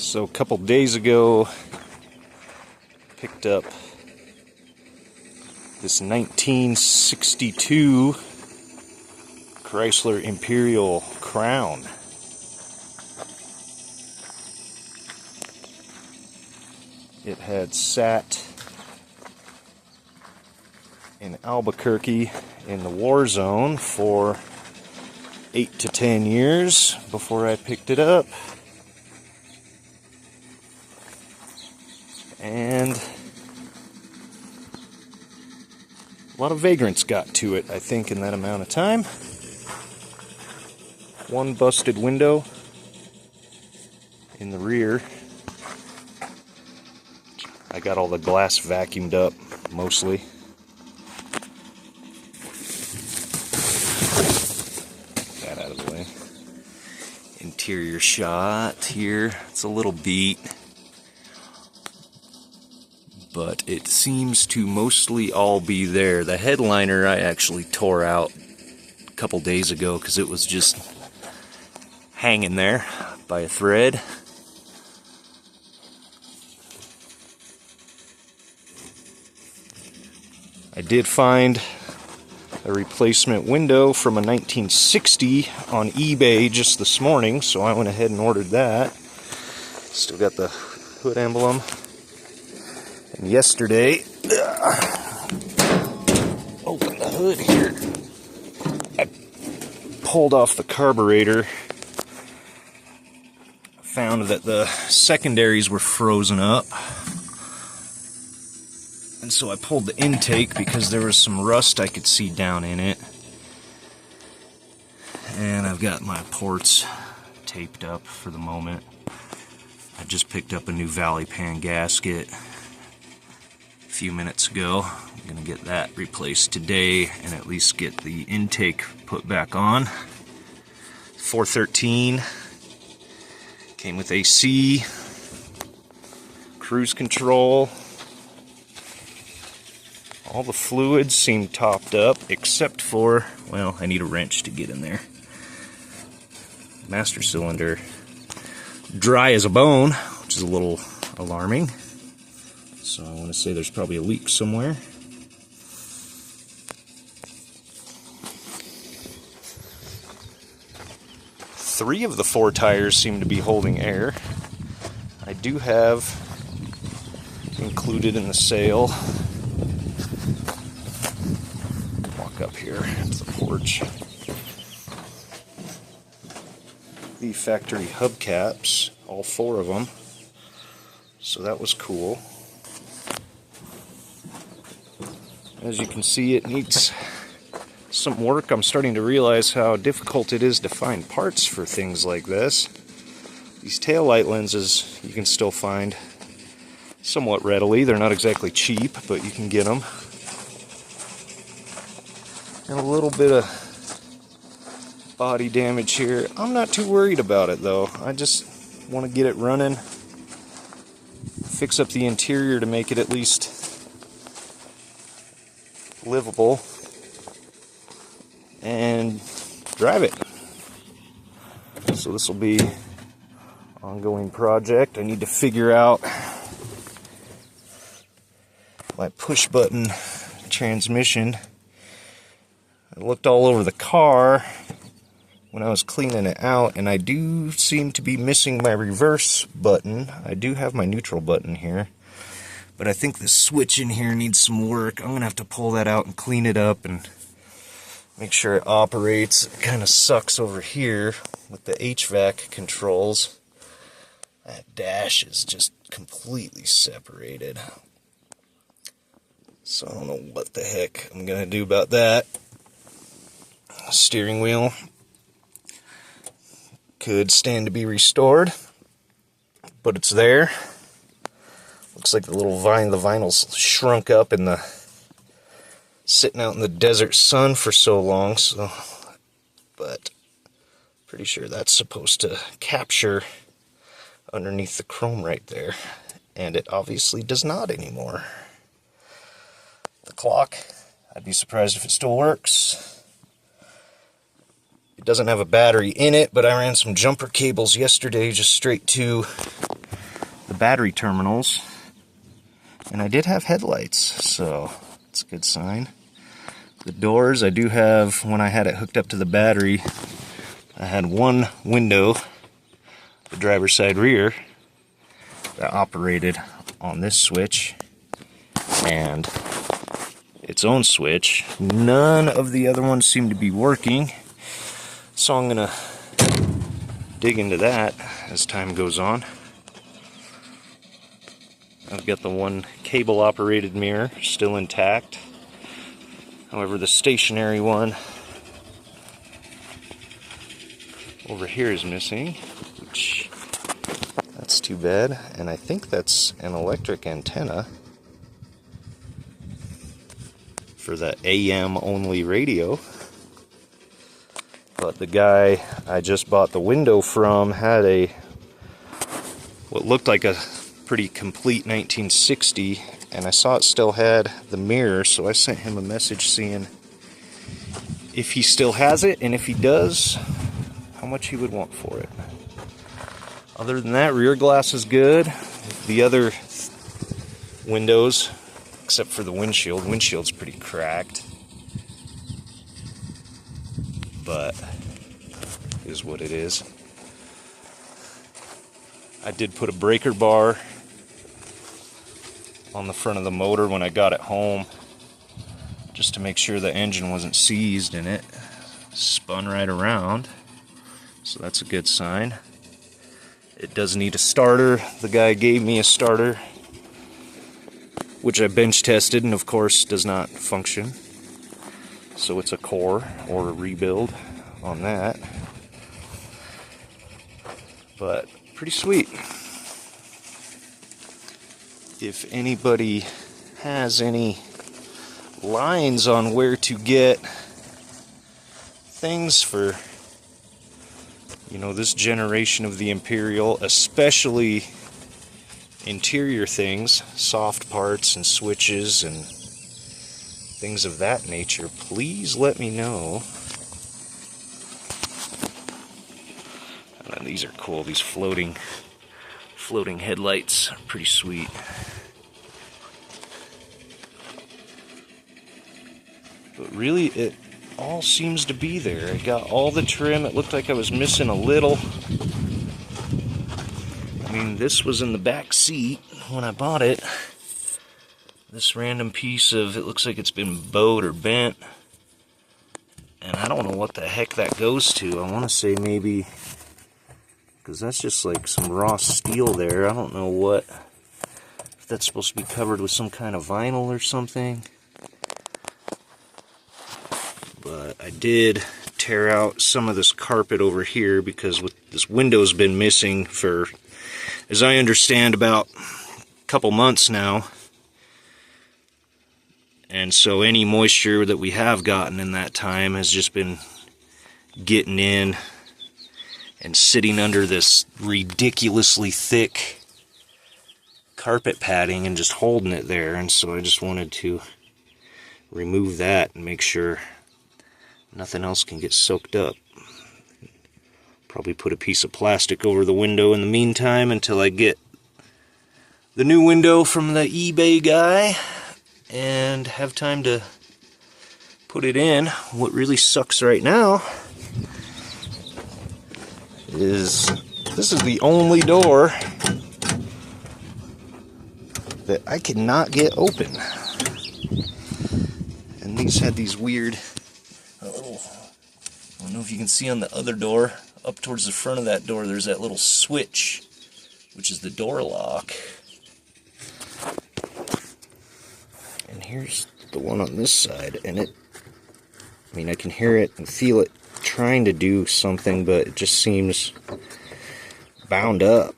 So a couple days ago, picked up this 1962 Chrysler Imperial Crown. It had sat in Albuquerque in the war zone for 8 to 10 years before I picked it up. And a lot of vagrants got to it, I think, in that amount of time. One busted window in the rear. I got all the glass vacuumed up, mostly. Get that out of the way. Interior shot here. It's a little beat, but it seems to mostly all be there. The headliner I actually tore out a couple days ago because it was just hanging there by a thread. I did find a replacement window from a 1960 on eBay just this morning, so I went ahead and ordered that. Still got the hood emblem. And yesterday, open the hood here, I pulled off the carburetor, found that the secondaries were frozen up, and so I pulled the intake because there was some rust I could see down in it. And I've got my ports taped up for the moment. I just picked up a new valley pan gasket a few minutes ago. I'm gonna get that replaced today and at least get the intake put back on. 413 came with AC, cruise control. All the fluids seem topped up except for, well, I need a wrench to get in there. Master cylinder dry as a bone, which is a little alarming. So I want to say there's probably a leak somewhere. Three of the four tires seem to be holding air. I do have included in the sale, walk up here to the porch, the factory hubcaps, all four of them. So that was cool. As you can see, it needs some work. I'm starting to realize how difficult it is to find parts for things like this. These taillight lenses you can still find somewhat readily. They're not exactly cheap, but you can get them. And a little bit of body damage here. I'm not too worried about it though. I just want to get it running, fix up the interior to make it at least livable, and drive it. So this will be an ongoing project. I need to figure out my push button transmission. I looked all over the car when I was cleaning it out, and I do seem to be missing my reverse button. I do have my neutral button here, but I think the switch in here needs some work. I'm gonna have to pull that out and clean it up and make sure it operates. It kind of sucks over here with the HVAC controls. That dash is just completely separated. So I don't know what the heck I'm gonna do about that. Steering wheel could stand to be restored, but it's there. Looks like the vinyl's shrunk up in the sitting out in the desert sun for so long. So, but pretty sure that's supposed to capture underneath the chrome right there, and it obviously does not anymore. The clock, I'd be surprised if it still works. It doesn't have a battery in it, but I ran some jumper cables yesterday just straight to the battery terminals. And I did have headlights, so it's a good sign. The doors, I do have, when I had it hooked up to the battery, I had one window, the driver's side rear, that operated on this switch and its own switch. None of the other ones seem to be working, so I'm gonna dig into that as time goes on. I've got the one cable operated mirror still intact. However, the stationary one over here is missing, which that's too bad. And I think that's an electric antenna for the AM only radio. But the guy I just bought the window from had a what looked like a pretty complete 1960, and I saw it still had the mirror, so I sent him a message seeing if he still has it, and if he does, how much he would want for it. Other than that, rear glass is good. The other windows, except for the windshield's pretty cracked, but it is what it is. I did put a breaker bar on the front of the motor when I got it home, just to make sure the engine wasn't seized, and it spun right around, so that's a good sign. It does need a starter. The guy gave me a starter, which I bench tested, and of course does not function, so it's a core or a rebuild on that, but pretty sweet. If anybody has any lines on where to get things for, you know, this generation of the Imperial, especially interior things, soft parts and switches and things of that nature, please let me know. And these are cool, these floating headlights are pretty sweet. But really, it all seems to be there. I got all the trim. It looked like I was missing a little. I mean, this was in the back seat when I bought it. This random piece of, it looks like it's been bowed or bent. And I don't know what the heck that goes to. I want to say maybe, because that's just like some raw steel there. I don't know what, if that's supposed to be covered with some kind of vinyl or something. But I did tear out some of this carpet over here because this window's been missing for, as I understand, about a couple months now. And so any moisture that we have gotten in that time has just been getting in and sitting under this ridiculously thick carpet padding and just holding it there. And so I just wanted to remove that and make sure nothing else can get soaked up. Probably put a piece of plastic over the window in the meantime until I get the new window from the eBay guy and have time to put it in. What really sucks right now is this is the only door that I cannot get open. And these had these weird, I don't know if you can see on the other door, up towards the front of that door, there's that little switch, which is the door lock. And here's the one on this side, and I mean, I can hear it and feel it trying to do something, but it just seems bound up.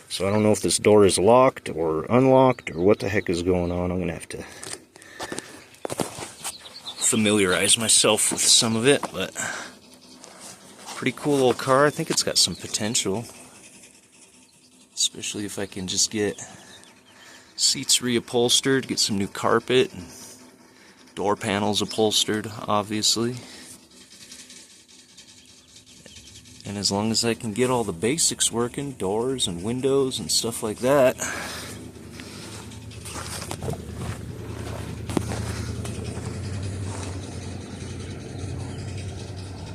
So I don't know if this door is locked or unlocked or what the heck is going on. I'm gonna have to familiarize myself with some of it, but pretty cool little car. I think it's got some potential, especially if I can just get seats reupholstered, get some new carpet, and door panels upholstered, obviously. And as long as I can get all the basics working, doors and windows and stuff like that,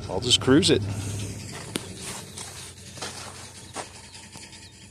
I'll just cruise it.